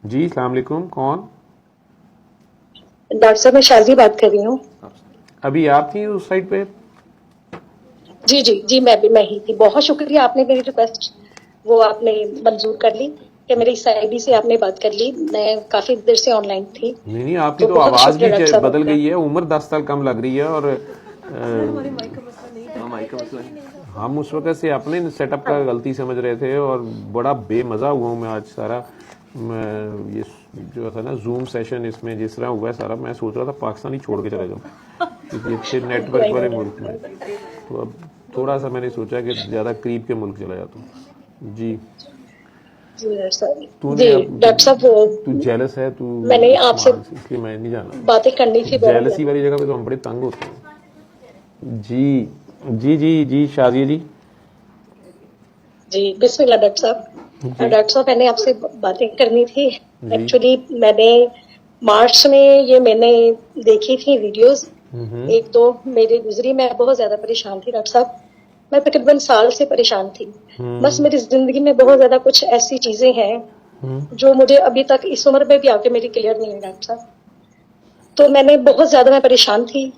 जी अस्सलाम वालेकुम, कौन? डॉक्टर साहब मैं शाजी बात कर रही हूँ। अभी आप थी उस साइड पे? जी जी जी, मैं ही थी। बहुत शुक्रिया, आपने मेरी रिक्वेस्ट वो आपने मंजूर कर ली कि मेरी साइडी से आपने बात कर ली। मैं काफी देर से ऑनलाइन थी, नहीं नहीं, आपकी तो तो बहुत आवाज़ शुक्रिया भी डॉक्टर साहब बदल आपका। गई है, उम्र 10 साल कम लग रही है। और हम उस वक्त से अपने सेटअप हाँ का गलती समझ रहे थे और बड़ा बेमज़ा हुआ हूँ मैं आज सारा। ये जो था ना जूम सेशन, इसमें जिस तरह हुआ है सारा, मैं सोच रहा था पाकिस्तान ही छोड़ के चले जाऊँ किसी अच्छे नेटवर्क नहीं वाले नहीं नहीं। मुल्क में। तो अब थोड़ा सा मैंने सोचा कि ज़्यादा करीब के मुल्क चला जाता हूँ। जी। जी डॉक्टर साहब। तूने जी अब डॉक्टर साहब तू जेलस है, तू मैंने आपसे इस्तेमाल, इसलिए मैं नहीं जाना। बातें करनी थी बहुत जेलसी ज्यादा। वाली जगह पे तो हम बड़े तंग होते हैं। जी जी जी जी शाजिया जी। जी बिस्मिल्लाह डॉक्टर साहब। जी डॉक्टर साहब मैंने आपसे बातें करनी थी। जी। एक्चुअली मैंने मार्च में ये मैंने देखी थी वीडियोस, एक दो मेरी गुजरी। मैं बहुत ज्यादा परेशान थी डॉक्टर साहब। मैं तकरीबन साल से परेशान थी। बस मेरी जिंदगी में बहुत ज्यादा कुछ ऐसी चीजें हैं जो मुझे अभी तक इस उम्र में भी आके मेरी क्लियर नहीं है डॉक्टर साहब। तो मैंने बहुत ज्यादा मैं परेशान थी।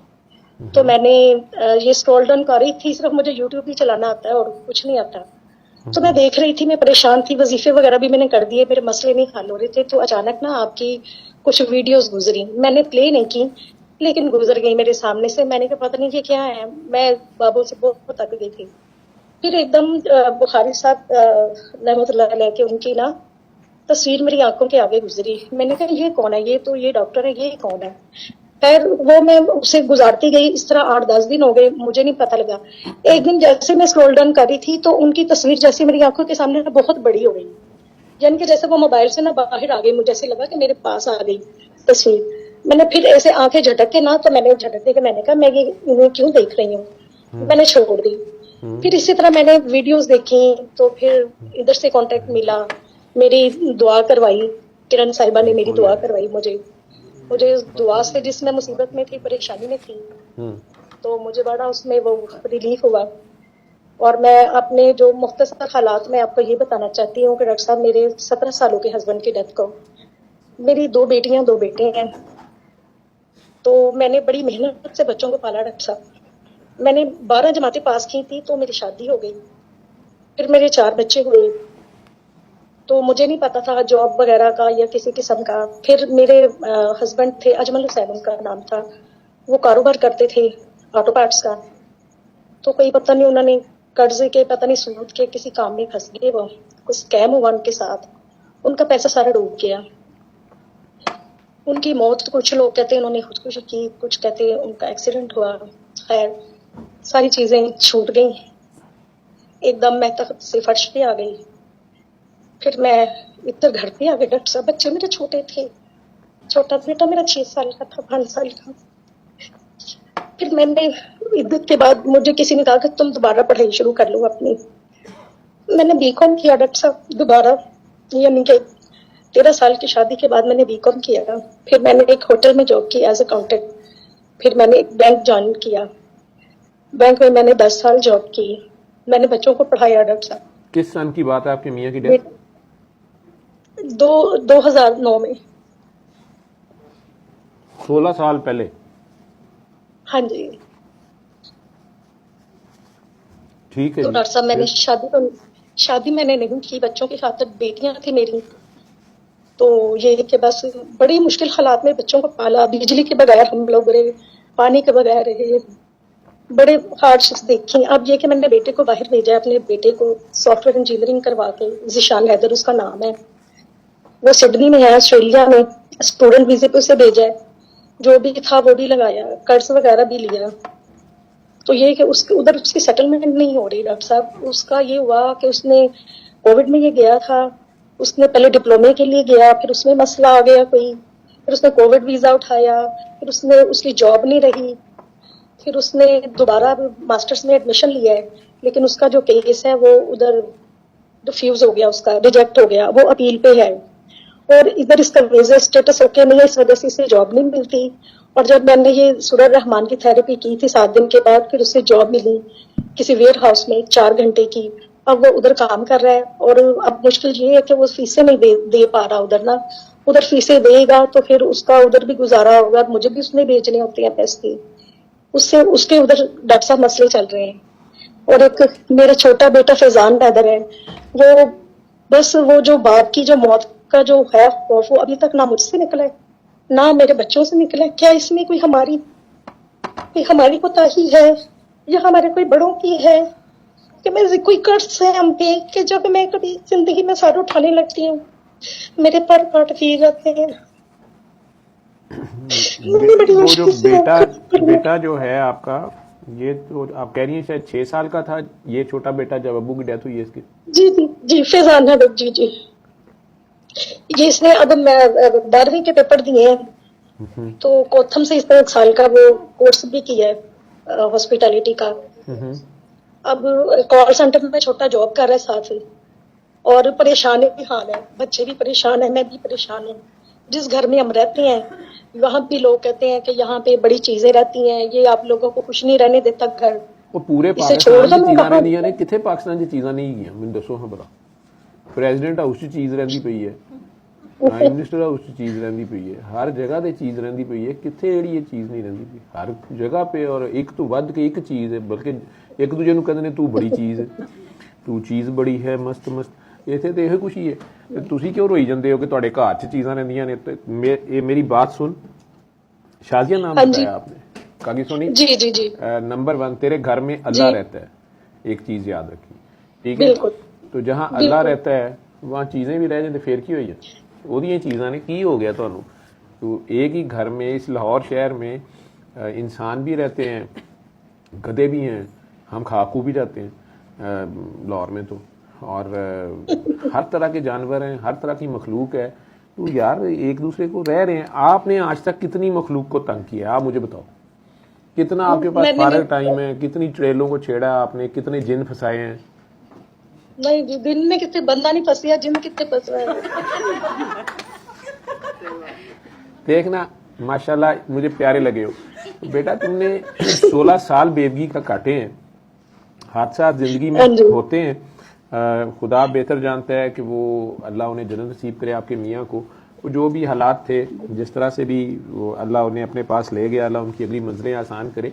तो मैंने ये स्क्रॉल डाउन कर रही थी। सिर्फ मुझे यूट्यूब ही चलाना आता है और कुछ नहीं आता। तो मैं देख रही थी, मैं परेशान थी। वजीफे वगैरह भी मैंने कर दिए, मेरे मसले नहीं हल हो रहे थे। तो अचानक ना आपकी कुछ वीडियोस गुजरी, मैंने प्ले नहीं की लेकिन गुजर गई मेरे सामने से। मैंने कहा पता नहीं ये क्या है। मैं बाबू से बहुत थक गई थी। फिर एकदम बुखारी साहब रहमतुल्लाह अलैह के उनकी ना तस्वीर मेरी आंखों के आगे गुजरी। मैंने कहा ये कौन है, ये तो ये डॉक्टर है, ये कौन है। खैर वो मैं उसे गुजारती गई। इस तरह 8-10 दिन हो गए, मुझे नहीं पता लगा। एक दिन जैसे मैं स्क्रॉल डाउन कर रही थी तो उनकी तस्वीर जैसे मेरी आंखों के सामने ना बहुत बड़ी हो गई, यानी कि जैसे वो मोबाइल से ना बाहर आ गई। मुझे ऐसे लगा कि मेरे पास आ गई तस्वीर। मैंने फिर ऐसे आंखें झटक के ना, तो मैंने झटक के मैंने कहा मैं ये इन्हें क्यों देख रही हूँ। मैंने छोड़ दी। फिर इसी तरह मैंने वीडियोस देखी। तो फिर इधर से कांटेक्ट मिला, मेरी दुआ करवाई। किरण साहिबा ने मेरी दुआ करवाई मुझे। मुझे उस दुआ से, जिसमें मुसीबत में थी, परेशानी में थी, तो मुझे बड़ा उसमें वो रिलीफ हुआ। और मैं अपने जो मुख्तसर हालात में आपको ये बताना चाहती हूँ कि डॉक्टर साहब मेरे 17 सालों के हस्बैंड की डेथ को, मेरी 2 बेटियां 2 बेटे हैं। तो मैंने बड़ी मेहनत से बच्चों को पाला डॉक्टर साहब। मैंने 12 जमातें पास की थी तो मेरी शादी हो गई। फिर मेरे 4 बच्चे हुए। तो मुझे नहीं पता था जॉब वगैरह का या किसी किस्म का। फिर मेरे हस्बैंड थे, अजमल हुसैन उनका नाम था। वो कारोबार करते थे ऑटो पार्ट्स का। तो कोई पता नहीं उन्होंने कर्जे के, पता नहीं सूद के किसी काम में फंस गए। वो कुछ स्कैम हुआ उनके साथ, उनका पैसा सारा डूब गया। उनकी मौत, कुछ लोग कहते हैं उन्होंने खुदकुशी की, कुछ कहते हैं उनका एक्सीडेंट हुआ। खैर सारी चीजें छूट गई। एकदम मैं तख्त से फर्श पे आ गई। फिर मैं इधर घर पे आ गई डॉक्टर साहब। बच्चे मेरे छोटे थे। छोटा बेटा मेरा 6 साल का था, 5 साल का। फिर मैंने इद्दत के बाद मुझे किसी ने कहा कि तुम दोबारा पढ़ाई शुरू कर लो अपनी। मैंने बीकॉम किया डॉक्टर साहब दोबारा, यानी कि 13 साल की शादी के बाद मैंने बीकॉम किया। फिर मैंने एक होटल में जॉब की एज अकाउंटेंट। फिर मैंने एक बैंक ज्वाइन किया। बैंक में मैंने 10 साल जॉब की। मैंने बच्चों को पढ़ाया डॉक्टर साहब। किस सन की बात है आपके मियाँ की डेथ? 2009 में। 16 साल पहले। हाँ जी। ठीक है तो जी। डॉक्टर साहब मैंने शादी मैंने नहीं की। बच्चों की खातिर बेटियां थी मेरी। तो ये कि बस बड़ी मुश्किल हालात में बच्चों को पाला। बिजली के बगैर हम लोग रहे, पानी के बगैर रहे, बड़े हार्डशिप्स देखी। अब ये कि मैंने बेटे को बाहर भेजा है, अपने बेटे को सॉफ्टवेयर इंजीनियरिंग करवा के, जिशान हैदर उसका नाम है। वो सिडनी में है, ऑस्ट्रेलिया में। स्टूडेंट वीजे पे उसे भेजा है। जो भी था वो भी लगाया, कर्ज वगैरह भी लिया। तो ये कि उसके उधर उसकी सेटलमेंट नहीं हो रही डॉक्टर साहब। उसका ये हुआ कि उसने कोविड में ये गया था। उसने पहले डिप्लोमे के लिए गया, फिर उसमें मसला आ गया कोई। फिर उसने कोविड वीजा उठाया। फिर उसकी जॉब नहीं रही। फिर उसने दोबारा मास्टर्स में एडमिशन लिया है, लेकिन उसका जो केस है वो उधर डिफ्यूज हो गया, उसका रिजेक्ट हो गया। वो अपील पे है। और इधर इसका वीजा स्टेटस ओके नहीं है, इस वजह से इसे जॉब नहीं मिलती। और जब मैंने ये सूरज रहमान की थेरेपी की थी 7 दिन के बाद, फिर उससे जॉब मिली किसी वेयर हाउस में 4 घंटे की। अब वो उधर काम कर रहा है, और अब मुश्किल ये है कि वो फीसें नहीं दे पा रहा उधर ना। उधर फीसें देगा तो फिर उसका उधर भी गुजारा होगा, मुझे भी उसने भेजने होते हैं पैसे, उससे उसके उधर डॉक्टर साहब मसले चल रहे हैं। और एक मेरा छोटा बेटा फैजान पैदर है, वो बस वो जो बाप की जो मौत का जो है खौफ, वो अभी तक ना मुझसे निकला है ना मेरे बच्चों से निकला है। क्या इसमें कोई हमारी कोताही है या हमारे कोई बड़ों की है, कि मैं कोई कर्ज है हम पे, कि जब मैं कभी जिंदगी में सर उठाने लगती हूँ मेरे पर फट फिर जाते हैं। मैंने बड़ी वो जो मुश्किल से बेटा जो है आपका, ये तो आप कह रही हैं शायद 6 साल का था ये छोटा बेटा जब अब्बू की डेथ हुई है इसकी? जी जी जी, फैजान है जी जी। ये इसने अब मैं 12वीं के पेपर दिए हैं, तो कोथम से इसने 1 साल का वो कोर्स भी किया है हॉस्पिटैलिटी का। अब कॉल सेंटर में छोटा जॉब कर रहा है साथ ही, और परेशान भी हाल है, बच्चे भी परेशान है, मैं भी परेशान हूँ। जिस घर में हम रहते हैं वहां भी लोग कहते हैं कि यहाँ पे बड़ी चीजें रहती हैं, ये आप लोगों को खुश नहीं रहने देता घर। ਉਹ ਪੂਰੇ इसे ਪਾਕਿਸਤਾਨ छोड़ ਦੀ दो, मैं ਚੀਜ਼ਾਂ कहा ਰਹਿੰਦੀਆਂ ਨੇ, ਕਿੱਥੇ ਪਾਕਿਸਤਾਨ ਦੀ ਚੀਜ਼ਾਂ ਨਹੀਂ ਹੈਗੀਆਂ ਮੈਨੂੰ ਦੱਸੋ ਹਾਂ ਭਲਾ। ਪ੍ਰੈਜ਼ੀਡੈਂਟ ਹਾਊਸ 'ਚ ਚੀਜ਼ ਰਹਿੰਦੀ ਪਈ ਹੈ, ਪ੍ਰਾਈਮ ਮਿਨਿਸਟਰ ਹਾਊਸ 'ਚ ਚੀਜ਼ ਰਹਿੰਦੀ ਪਈ ਹੈ, ਹਰ ਜਗ੍ਹਾ ਤੇ ਚੀਜ਼ ਰਹਿੰਦੀ ਪਈ ਹੈ, ਕਿੱਥੇ ਜਿਹੜੀ ਇਹ ਚੀਜ਼ ਨਹੀਂ ਰਹਿੰਦੀ ਪਈ ਹਰ ਜਗ੍ਹਾ पे। और एक ਤੋਂ ਵੱਧ ਕੇ ਇੱਕ ਚੀਜ਼ ਹੈ, ਬਲਕਿ ਇੱਕ ਦੂਜੇ ਨੂੰ ਕਹਿੰਦੇ ਨੇ ਤੂੰ ਬੜੀ ਚੀਜ਼ ਹੈ, ਤੂੰ ਚੀਜ਼ ਬੜੀ ਹੈ, ਮਸਤ ਮਸਤ। ਇੱਥੇ ਤੇ ਇਹੋ ਕੁਛ ਹੀ ਹੈ। ਤੇ ਤੁਸੀਂ ਕਿਉਂ ਰੋਈ ਜਾਂਦੇ ਹੋ ਕਿ ਤੁਹਾਡੇ ਘਰ 'ਚ ਚੀਜ਼ਾਂ ਰਹਿੰਦੀਆਂ ਨੇ? ਤੇ ਇਹ ਮੇਰੀ ਬਾत सुन, शाजिया नाम बताया आपने, कागी सोनी जी जी जी नंबर 1 तेरे घर में अल्लाह जी। रहता है, एक चीज याद रखी, ठीक है? बिल्कुल तो जहां अल्लाह रहता है वहां चीजें भी रह जाते, फिर की हुई है ਉਹਦੀਆਂ चीज़ा ने की हो गया ਤੁਹਾਨੂੰ। तो एक ही घर में इस लाहौर शहर में इंसान भी रहते हैं, गधे भी हैं, हम खाकू भी जाते हैं लाहौर में तो, और हर तरह के जानवर हैं, हर तरह की मखलूक है। तो यार एक दूसरे को रह रहे हैं। आपने आज तक कितनी मखलूक को तंग किया है, आप मुझे बताओ। कितना आपके पास फारग टाइम है, कितनी चुड़ैलों को छेड़ा आपने, कितने जिन फंसाए हैं? नहीं, दिन में कितने बंदा नहीं फंस गया, जिन कितने फंस रहे हैं। देखना माशाल्लाह मुझे प्यारे लगे हो। तो बेटा तुमने 16 साल बेवगी का काटे हैं। हादसा जिंदगी में होते हैं, खुदा बेहतर जानता है कि वो अल्लाह उन्हें जन्नत नसीब करे आपके मियाँ को। वो जो भी हालात थे, जिस तरह से भी वो अल्लाह उन्हें अपने पास ले गया, अल्लाह उनकी अगली मंजिलें आसान करे।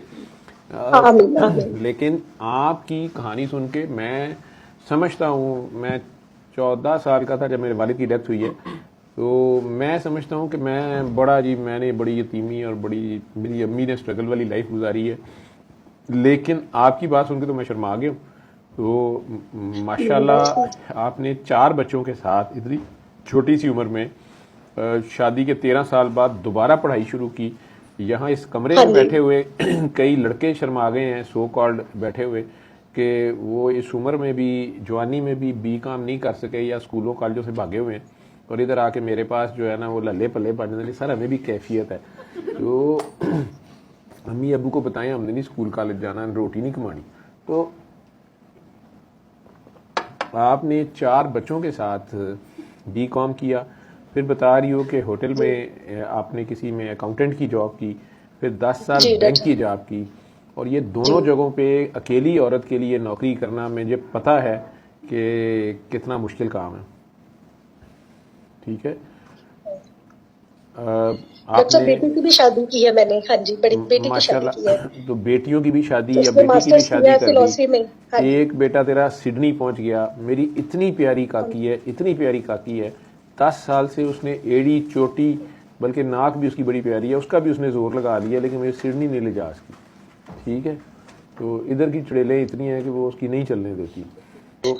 लेकिन आपकी कहानी सुन के मैं समझता हूँ, मैं 14 साल का था जब मेरे वालिद की डेथ हुई है, तो मैं समझता हूँ कि मैंने बड़ी यतीमी और बड़ी मेरी अम्मी ने स्ट्रगल वाली लाइफ गुजारी है। लेकिन आपकी बात सुन के तो मैं शर्मा गया हूँ। तो माशाल्लाह आपने 4 बच्चों के साथ इतनी छोटी सी उम्र में शादी के 13 साल बाद दोबारा पढ़ाई शुरू की। यहाँ इस कमरे में बैठे हुए कई लड़के शर्मा गए हैं, सो कॉल्ड बैठे हुए, कि वो इस उम्र में भी, जवानी में भी B.Com नहीं कर सके या स्कूलों कॉलेजों से भागे हुए हैं, और इधर आके मेरे पास जो है ना वो लल्ले पल्ले पढ़ने वाली। सर हमें भी कैफियत है, तो अम्मी अबू को बताएं हमने नहीं स्कूल कॉलेज जाना, रोटी नहीं कमानी। तो आपने 4 बच्चों के साथ B.Com किया, फिर बता रही हो कि होटल में आपने किसी में अकाउंटेंट की जॉब की, फिर 10 साल बैंक की जॉब की, और ये दोनों जगहों पे अकेली औरत के लिए नौकरी करना मुझे पता है कि कितना मुश्किल काम है, ठीक है? आपने बेटी की भी शादी की है मैंने, हाँ जी, बड़ी बेटी की शादी की है। तो बेटियों की भी शादी या बेटी की भी शादी कर दी। हाँ, एक बेटा तेरा सिडनी पहुंच गया। मेरी इतनी प्यारी काकी है, इतनी प्यारी काकी है, 10 साल से उसने एड़ी चोटी, बल्कि नाक भी उसकी बड़ी प्यारी है, उसका भी उसने जोर लगा लिया, लेकिन मुझे सिडनी नहीं ले जा सकी, ठीक है? तो इधर की चुड़ैलें इतनी हैं कि वो उसकी नहीं चलने देती। तो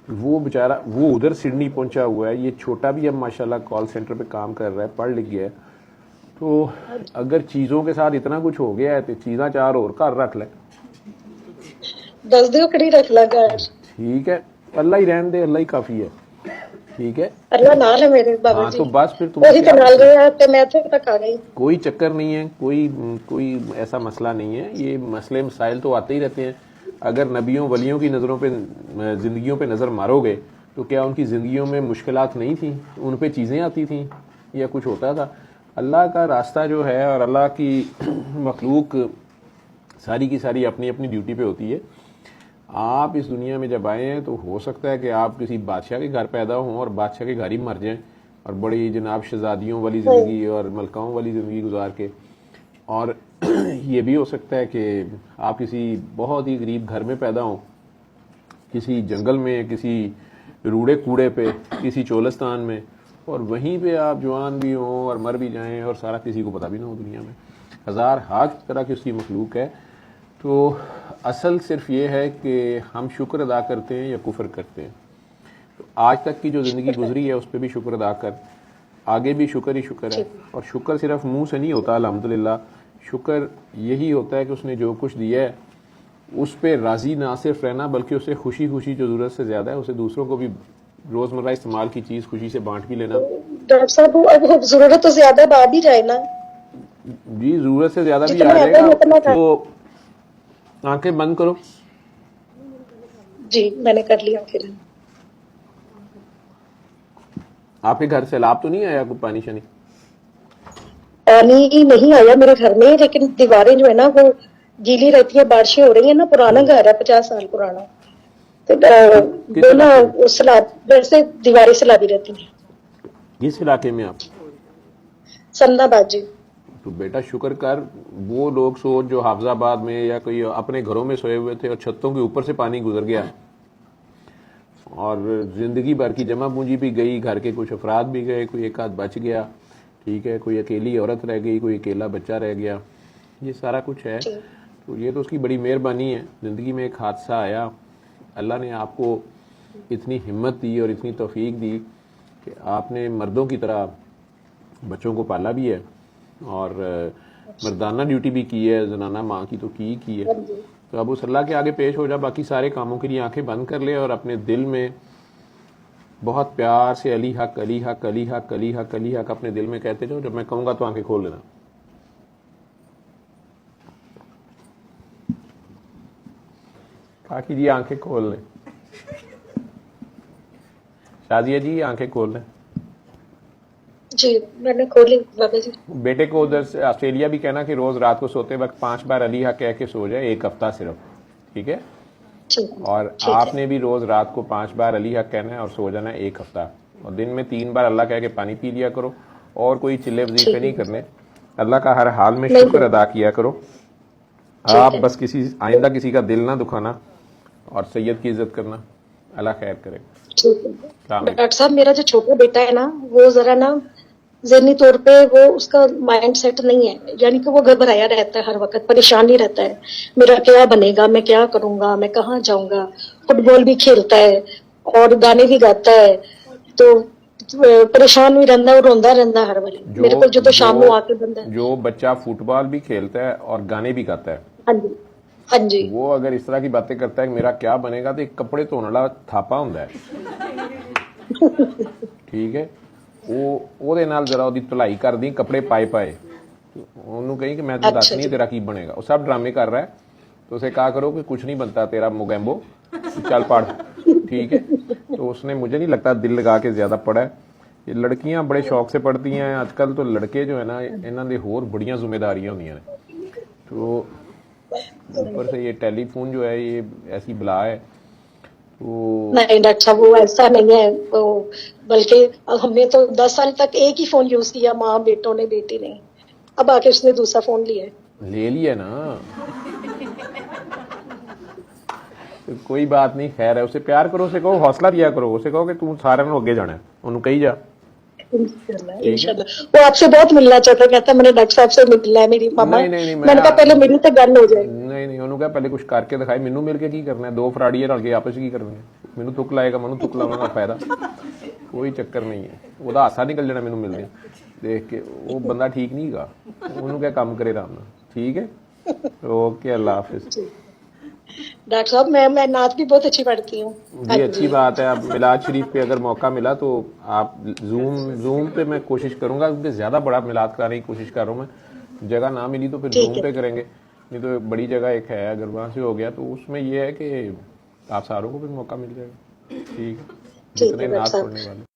वो बेचारा वो उधर सिडनी पहुंचा हुआ है, ये छोटा भी अब माशाल्लाह कॉल सेंटर पे काम कर रहा है, पढ़ लिख गया है। तो अगर चीज़ों के साथ इतना कुछ हो गया है तो चीज़ा 4 और घर रख ले, 10 दिन कड़ी रख लगा, ठीक है? अल्लाह ही रहने दे, अल्लाह ही काफ़ी है, ठीक है? अल्लाह नाल है मेरे बाबा जी। तो बस फिर तुम वही तो नाल गया तो मैं तो तक आ गई। कोई चक्कर नहीं है, कोई ऐसा मसला नहीं है। ये मसले मसाइल तो आते ही रहते हैं। अगर नबियों वलियों की नज़रों पे, ज़िंदगियों पे नज़र मारोगे तो क्या उनकी ज़िंदगियों में मुश्किलात नहीं थी? उन पे चीज़ें आती थी या कुछ होता था? अल्लाह का रास्ता जो है और अल्लाह की मखलूक सारी की सारी अपनी अपनी ड्यूटी पे होती है। आप इस दुनिया में जब आए हैं तो हो सकता है कि आप किसी बादशाह के घर पैदा हों और बादशाह के घर ही मर जाएं और बड़ी जनाब शहजादियों वाली ज़िंदगी और मलकाओं वाली ज़िंदगी गुजार के, और ये भी हो सकता है कि आप किसी बहुत ही गरीब घर में पैदा हों, किसी जंगल में, किसी रूड़े कूड़े पे, किसी चोलिस्तान में, और वहीं पे आप जवान भी हों और मर भी जाएं और सारा किसी को पता भी ना हो दुनिया में। हज़ार हाथ तरह की उसकी मखलूक है। तो असल सिर्फ ये है कि हम शुक्र अदा करते हैं या कुफ्र करते हैं। तो आज तक की जो ज़िंदगी गुजरी है उस पर भी शुक्र अदा कर, आगे भी शुक्र ही शुक्र है। और शुक्र सिर्फ मुंह से नहीं होता, अल्हम्दुलिल्लाह। शुक्र यही होता है कि उसने जो कुछ दिया है उस पर राज़ी ना सिर्फ रहना, बल्कि उसे खुशी खुशी, जो ज़रूरत से ज़्यादा है उसे दूसरों को भी रोज़मर्रा इस्तेमाल की चीज़ खुशी से बांट भी लेना। डॉक्टर साहब अब जरूरत तो ज्यादा आ भी जाए ना जी, ज़रूरत से ज़्यादा भी जितना आ है जाएगा उतना तो आंखें बंद करो। जी मैंने कर लिया। फिर आपके घर सैलाब तो नहीं आया कोई पानी शानी? पानी नहीं आया मेरे घर में, लेकिन दीवारें जो है ना वो गीली रहती है, बारिशें हो रही है ना। पुराना घर है, 50 साल पुराना, तो वो ना उस सैलाब वैसे दीवारें सैलाबी रहती है। किस इलाके में आप? सन्नाबाद जी। तो बेटा शुक्र कर, वो लोग सोच जो हाफजाबाद में या कोई अपने घरों में सोए हुए थे और छतों के ऊपर से पानी गुजर गया और जिंदगी भर की जमा पूंजी भी गई, घर के कुछ अफराद भी गए, कोई एक आध बच गया, ठीक है, कोई अकेली औरत रह गई, कोई अकेला बच्चा रह गया, ये सारा कुछ है। तो ये तो उसकी बड़ी मेहरबानी है। जिंदगी में एक हादसा आया, अल्लाह ने आपको इतनी हिम्मत दी और इतनी तौफीक दी कि आपने मर्दों की तरह बच्चों को पाला भी है और मर्दाना ड्यूटी भी की है, जनाना माँ की तो की है। तो अब उस अल्लाह के आगे पेश हो जा, बाकी सारे कामों के लिए आंखें बंद कर ले और अपने दिल में बहुत प्यार से अली हक अली हक अली हक अली हक अली हक अपने दिल में कहते जाओ। जब मैं कहूँगा तो आंखें खोल लेना। बाकी जी आंखें खोल लें। शाजिया जी आंखें खोल लें। जी मैंने खोली बाबा जी। बेटे को उधर से ऑस्ट्रेलिया भी कहना कि रोज रात को सोते वक्त 5 बार अली हक कह के सो जाए, एक हफ्ता सिर्फ, ठीक है? और आपने भी रोज रात को 5 बार अली हक कहना है और सो जाना है एक हफ्ता, और दिन में 3 बार अल्लाह कह के पानी पी लिया करो और कोई चिल्ले वजीफे नहीं करने। अल्लाह का हर हाल में शुक्र अदा किया करो। आप बस किसी आइंदा किसी का दिल ना दुखाना और सैयद की इज्जत करना। अल्लाह खैर करे। डॉक्टर साहब मेरा जो छोटा बेटा है ना, वो जरा ना ज़हनी तौर पे वो उसका माइंड सेट नहीं है, यानी कि वो घबराया रहता है, हर वक्त परेशान ही रहता है। मेरा क्या बनेगा, मैं क्या करूंगा, मैं कहाँ जाऊंगा। फुटबॉल भी खेलता है और गाने भी गाता है, तो परेशान भी रहता है और रोंदा रहता है हर बारी। मेरे को जो तो शाम में आके बंदा जो बच्चा फुटबॉल भी खेलता है और गाने भी गाता है, हाँ जी हाँ जी, वो अगर इस तरह की बातें करता है कि मेरा क्या बनेगा, तो एक कपड़े धोने वाला थापा ਹੁੰਦਾ है, ठीक है? ਉਹਦੇ ਨਾਲ जरा ਉਹਦੀ ਧੁਲਾਈ ਕਰਦੀ, कपड़े पाए पाए, ਉਹਨੂੰ कहीं कि मैं तो दस नहीं तेरा की बनेगा। वो सब ड्रामे कर रहा है, तो उसे कहा करो कि कुछ नहीं बनता तेरा मोगैम्बो, चल पढ़, ठीक है? तो उसने मुझे नहीं लगता दिल लगा के ज्यादा पढ़ा है। ये लड़कियां बड़े शौक से पढ़ती हैं आजकल, तो लड़के जो है ना इन्हों ने होर बड़ियां जिम्मेदारियां होंदियां ने। तो ऊपर से ये टेलीफोन जो है ये ऐसी बला है। नहीं डॉक्टर साहब वो ऐसा नहीं है, वो बल्कि हमने तो 10 साल तक एक ही फोन यूज किया, माँ बेटों ने, बेटी ने। अब आके उसने दूसरा फोन लिया है। ले लिया ना, तो कोई बात नहीं, खैर है। उसे प्यार करो, उसे कहो, हौसला दिया करो, उसे कहो कि तू सारे में आगे जाना है, उन्होंने कही जा। वो आपसे बहुत मिलना चाहता, कहता मैंने डॉक्टर साहब से मिलना है, मेरी मामा। नहीं, मैंने कहा पहले मेरी तो गल हो जाए। नहीं उन्होंने कहा पहले कुछ करके दिखाए, मैनू मिल के की करना है, दो फराड़िए रल के आपस की करना है, मैनू तुक लाएगा, मैनू तुक लाने फायदा कोई चक्कर नहीं है। वो हासा निकल जाना मैनू मिलने देख के, वो बंदा ठीक नहीं गा, उन्होंने क्या काम करे आराम नाल, ठीक है? ओके, अल्लाह हाफिज। डॉक्टर साहब मैं नात भी बहुत अच्छी पढ़ती हूँ जी, अच्छी बात है। अब मिलाद शरीफ पे अगर मौका मिला तो आप जूम पे मैं कोशिश करूंगा, क्योंकि ज्यादा बड़ा मिलाद कराने की कोशिश कर रहा हूँ मैं। जगह ना मिली तो फिर जूम पे करेंगे, नहीं तो बड़ी जगह एक है, अगर वहां से हो गया तो उसमें ये है कि आप सारों को भी मौका मिल जाएगा, ठीक है? जितने नात पढ़ने वाले।